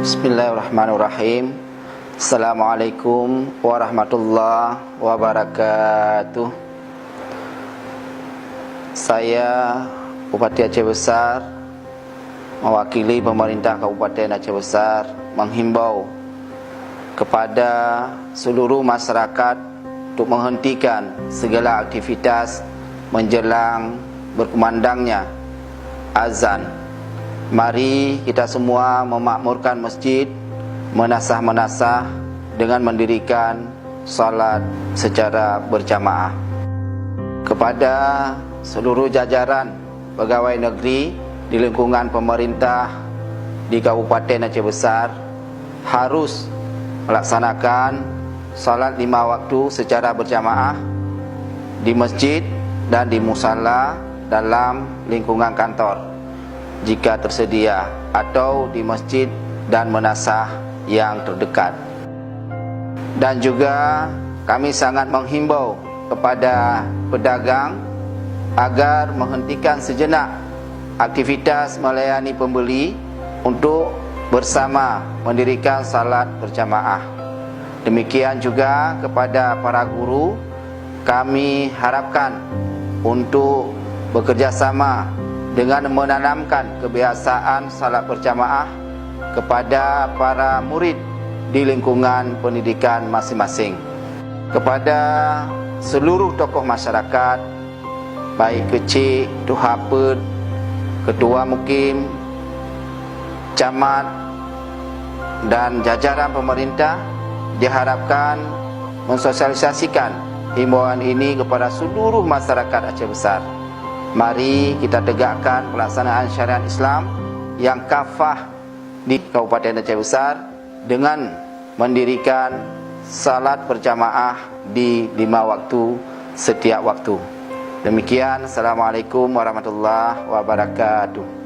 Bismillahirrahmanirrahim. Assalamualaikum warahmatullahi wabarakatuh. Saya Bupati Aceh Besar mewakili pemerintah Kabupaten Aceh Besar menghimbau kepada seluruh masyarakat untuk menghentikan segala aktivitas menjelang berkumandangnya azan. Mari kita semua memakmurkan masjid, menasah-menasah dengan mendirikan salat secara berjamaah. Kepada seluruh jajaran pegawai negeri di lingkungan pemerintah di Kabupaten Aceh Besar harus melaksanakan salat 5 waktu secara berjamaah di masjid dan di musala dalam lingkungan kantor jika tersedia, atau di masjid dan menasah yang terdekat. Dan juga kami sangat menghimbau kepada pedagang agar menghentikan sejenak aktivitas melayani pembeli untuk bersama mendirikan salat berjamaah. Demikian juga kepada para guru, kami harapkan untuk bekerjasama dengan menanamkan kebiasaan salat berjamaah kepada para murid di lingkungan pendidikan masing-masing. Kepada seluruh tokoh masyarakat, baik kecil, tuhapet, ketua mukim, camat dan jajaran pemerintah, diharapkan mensosialisasikan himbauan ini kepada seluruh masyarakat Aceh Besar. Mari kita tegakkan pelaksanaan syariat Islam yang kafah di Kabupaten Aceh Besar dengan mendirikan salat berjamaah di 5 waktu setiap waktu. Demikian, Assalamualaikum warahmatullahi wabarakatuh.